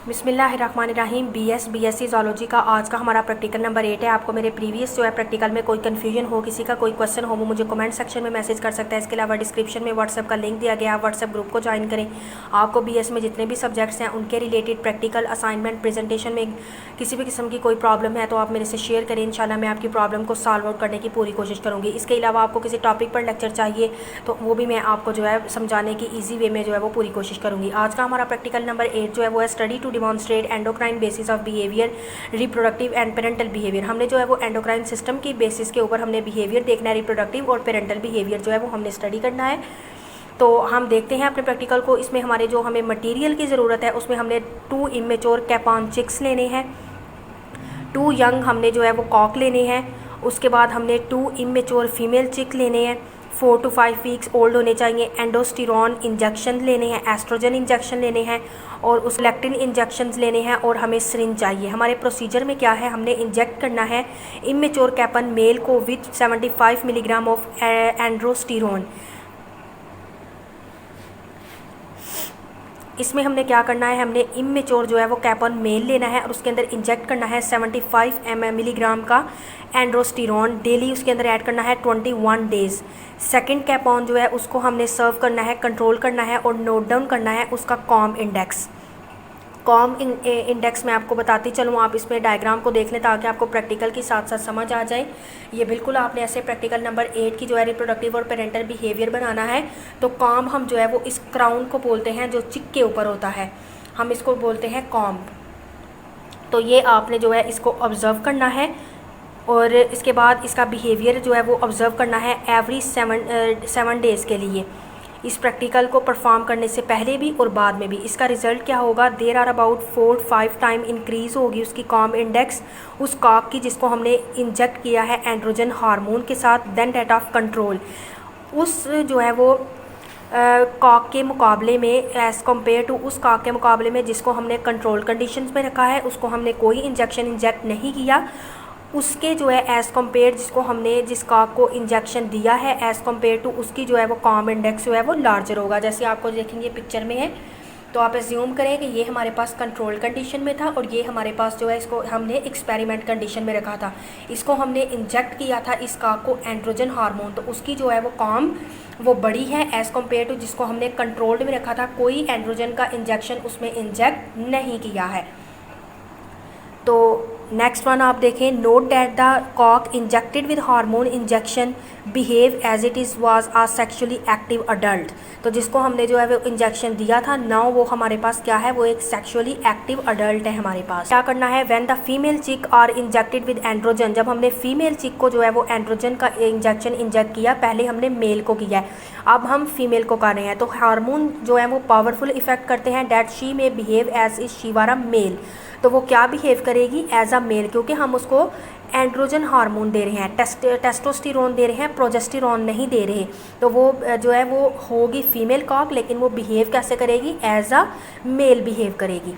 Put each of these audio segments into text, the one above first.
बिस्मिल्लाहिर्रहमानिर्रहीम। BSc zoology का आज का हमारा प्रैक्टिकल नंबर 8 है। आपको मेरे प्रीवियस जो है प्रैक्टिकल में कोई कन्फ्यूजन हो, किसी का कोई क्वेश्चन हो, वो मुझे कमेंट सेक्शन में मैसेज कर सकता है। इसके अलावा डिस्क्रिप्शन में व्हाट्सएप का लिंक दिया गया, आप व्हाट्सएप ग्रुप को ज्वाइन करें। आपको बीएस में जितने भी सब्जेक्ट्स हैं उनके रिलेटेड प्रैक्टिकल असाइनमेंट प्रेजेंटेशन में किसी भी किस्म की कोई प्रॉब्लम है तो आप मेरे से शेयर करें। इंशाल्लाह मैं आपकी प्रॉब्लम को सॉल्व आउट करने की पूरी कोशिश करूँगी। इसके अलावा आपको किसी टॉपिक पर लेक्चर चाहिए तो वो भी मैं आपको जो है समझाने की ईजी वे में जो है वो पूरी कोशिश करूँगी। आज का हमारा प्रैक्टिकल नंबर 8 जो है वो है study to demonstrate endocrine basis of behaviour, reproductive and parental behaviour. हमने जो है वो एंडोक्राइन सिस्टम की बेसिस के ऊपर हमने बिहेवियर देखना है, रिप्रोडक्टिव और पेरेंटल बिहेवियर जो है वो हमने स्टडी करना है। तो हम देखते हैं अपने प्रैक्टिकल को। इसमें हमारे जो हमें मटेरियल की ज़रूरत है उसमें हमने 2 इमेच्योर कैपॉन चिक्स लेने हैं, 2 यंग हमने जो है वो कॉक लेने हैं। उसके बाद हमने 2 इमेच्योर फीमेल चिक लेने हैं, 4 to 5 वीक्स ओल्ड होने चाहिए। एंडोस्टेरॉन इंजेक्शन लेने हैं, एस्ट्रोजन इंजेक्शन लेने हैं और उस लैक्टिन इंजेक्शन लेने हैं और हमें सिरिंज चाहिए। हमारे प्रोसीजर में क्या है, हमने इंजेक्ट करना है इमेच्योर कैपन मेल को विथ 75 मिलीग्राम ऑफ एंड्रोस्टेरॉन। इसमें हमने क्या करना है, हमने इमेच्योर जो है वो कैपन मेल लेना है और उसके अंदर इंजेक्ट करना है 75 मिलीग्राम का एंड्रोस्टेरॉन। डेली उसके अंदर ऐड करना है 21 डेज़। सेकंड कैपॉन जो है उसको हमने सर्व करना है, कंट्रोल करना है और नोट डाउन करना है उसका कॉम इंडेक्स। कॉम इंडेक्स मैं आपको बताती चलूँ, आप इसमें डायग्राम को देख लें ताकि आपको प्रैक्टिकल के साथ साथ समझ आ जाए। ये बिल्कुल आपने ऐसे प्रैक्टिकल नंबर 8 की जो है रिप्रोडक्टिव और पेरेंटल बिहेवियर बनाना है। तो कॉम हम जो है वो इस क्राउन को बोलते हैं जो चिक के ऊपर होता है, हम इसको बोलते हैं कॉम। तो ये आपने जो है इसको ऑब्ज़र्व करना है और इसके बाद इसका बिहेवियर जो है वो ऑब्ज़र्व करना है एवरी 7 डेज़ के लिए। इस प्रैक्टिकल को परफॉर्म करने से पहले भी और बाद में भी। इसका रिज़ल्ट क्या होगा, there are about 4-5 time increase होगी उसकी कॉम इंडेक्स उस कॉक की जिसको हमने इंजेक्ट किया है एंड्रोजन हार्मोन के साथ, देन डेट ऑफ कंट्रोल उस जो है वो कॉक के मुकाबले में, एज़ कम्पेयर टू उस कॉक के मुकाबले में जिसको हमने कंट्रोल कंडीशंस में रखा है, उसको हमने कोई इंजेक्शन इंजेक्ट नहीं किया। उसके जो है एज़ कम्पेयर जिसको हमने जिस कॉक को इंजेक्शन दिया है एज़ कम्पेयर टू उसकी जो है वो कॉम इंडेक्स जो है वो लार्जर होगा। जैसे आपको देखेंगे पिक्चर में है, तो आप एज्यूम करें कि ये हमारे पास कंट्रोल कंडीशन में था और ये हमारे पास जो है इसको हमने एक्सपेरिमेंट कंडीशन में रखा था। इसको हमने इंजेक्ट किया था इस कॉक को एंड्रोजन हार्मोन, तो उसकी जो है वो कॉम वो बड़ी है एज़ कम्पेयर टू जिसको हमने कंट्रोल्ड में रखा था, कोई एंड्रोजन का इंजेक्शन उसमें इंजेक्ट नहीं किया है। तो नेक्स्ट वन आप देखें, note that the cock injected with hormone injection behave as it is was a sexually active adult. तो जिसको हमने जो है वो इंजेक्शन दिया था, नाउ वो हमारे पास क्या है, वो एक सेक्सुअली एक्टिव अडल्ट है। हमारे पास क्या करना है, व्हेन द फीमेल चिक आर इंजेक्टेड विद एंड्रोजन, जब हमने फीमेल चिक को जो है वो एंड्रोजन का इंजेक्शन इंजेक्ट किया, पहले हमने मेल को किया है, अब हम फीमेल को कर रहे हैं। तो हार्मोन जो है वो पावरफुल इफेक्ट करते हैं, that she may behave as is she were a male. तो वो क्या बिहेव करेगी, एज अ मेल, क्योंकि हम उसको एंड्रोजन हार्मोन दे रहे हैं, टेस्टोस्टेरोन दे रहे हैं, प्रोजेस्टेरोन नहीं दे रहे। तो वो जो है वो होगी फीमेल कॉक, लेकिन वो बिहेव कैसे करेगी, एज अ मेल बिहेव करेगी।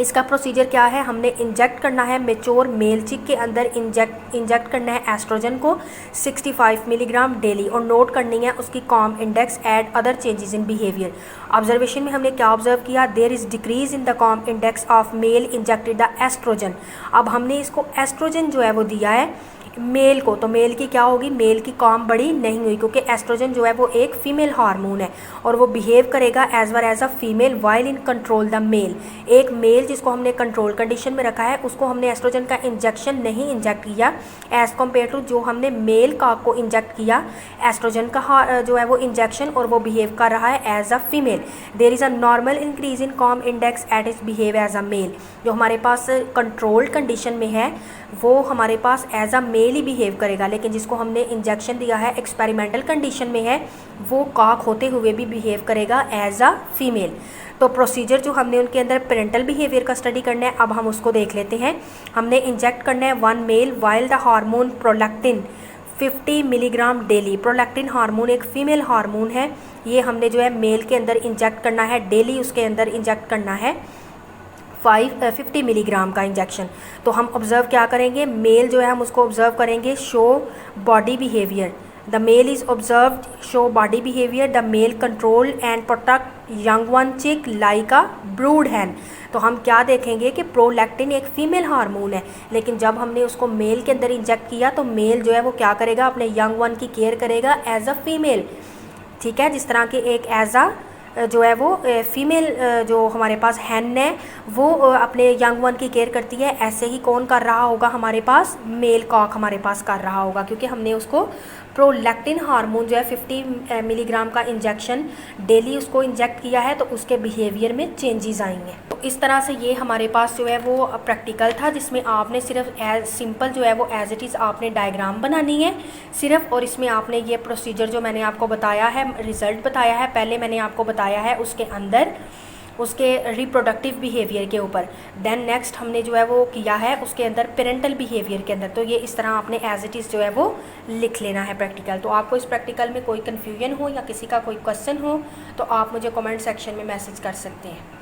इसका प्रोसीजर क्या है, हमने इंजेक्ट करना है मेच्योर मेल चिक के अंदर, इंजेक्ट करना है एस्ट्रोजन को 65 मिलीग्राम डेली और नोट करनी है उसकी comb index at other changes in behaviour. Observation में हमने क्या ऑब्जर्व किया, there is decrease in the comb index of male injected the oestrogen. अब हमने इसको एस्ट्रोजन जो है वो दिया है मेल को, तो मेल की क्या होगी, मेल की कॉम बड़ी नहीं हुई क्योंकि एस्ट्रोजन जो है वो एक फीमेल हार्मोन है और वो बिहेव करेगा as well as a female while in control the male. एक मेल जिसको हमने कंट्रोल कंडीशन में रखा है उसको हमने एस्ट्रोजन का इंजेक्शन नहीं इंजेक्ट किया एज़ कम्पेयर टू जो हमने मेल कॉक को इंजेक्ट किया एस्ट्रोजन का जो है वो इंजेक्शन, और वो बिहेव कर रहा है as a female. There is a normal increase in comb index at is behave as a male. जो हमारे पास कंट्रोल्ड कंडीशन में है वो हमारे पास एज अ मेल ही बिहेव करेगा, लेकिन जिसको हमने इंजेक्शन दिया है एक्सपेरिमेंटल कंडीशन में है वो कॉक होते हुए भी बिहेव करेगा एज अ फीमेल। तो प्रोसीजर जो हमने उनके अंदर पेरेंटल बिहेवियर का स्टडी करना है, अब हम उसको देख लेते हैं। हमने इंजेक्ट करना है 1 male while the hormone prolactin 50 milligram daily. Prolactin hormone एक फीमेल हार्मोन है, ये हमने जो है मेल के अंदर इंजेक्ट करना है डेली, उसके अंदर इंजेक्ट करना है 50 मिलीग्राम का इंजेक्शन। तो हम ऑब्ज़र्व क्या करेंगे, मेल जो है हम उसको ऑब्ज़र्व करेंगे show body behaviour, the male is observed show body behaviour, the male control and protect young one chick like a brood hen. तो हम क्या देखेंगे कि प्रोलैक्टिन एक फीमेल हार्मोन है, लेकिन जब हमने उसको मेल के अंदर इंजेक्ट किया तो मेल जो है वो क्या करेगा, अपने यंग वन की केयर करेगा एज अ फीमेल। ठीक है, जिस तरह के एक एज अ जो है वो फीमेल जो हमारे पास हैन है वो अपने यंग वन की केयर करती है, ऐसे ही कौन कर रहा होगा हमारे पास, मेल कॉक हमारे पास कर रहा होगा, क्योंकि हमने उसको प्रोलैक्टिन हार्मोन जो है 50 मिलीग्राम का इंजेक्शन डेली उसको इंजेक्ट किया है, तो उसके बिहेवियर में चेंजेस आएंगे। तो इस तरह से ये हमारे पास जो है वो प्रैक्टिकल था, जिसमें आपने सिर्फ एज सिंपल जो है वो एज इट इज़ आपने डायग्राम बनानी है सिर्फ, और इसमें आपने ये प्रोसीजर जो मैंने आपको बताया है, रिज़ल्ट बताया है, पहले मैंने आपको बताया है उसके अंदर उसके रिप्रोडक्टिव बिहेवियर के ऊपर, देन नेक्स्ट हमने जो है वो किया है उसके अंदर पेरेंटल बिहेवियर के अंदर। तो ये इस तरह आपने एज इट इज़ जो है वो लिख लेना है प्रैक्टिकल। तो आपको इस प्रैक्टिकल में कोई कन्फ्यूजन हो या किसी का कोई क्वेश्चन हो तो आप मुझे कमेंट सेक्शन में मैसेज कर सकते हैं।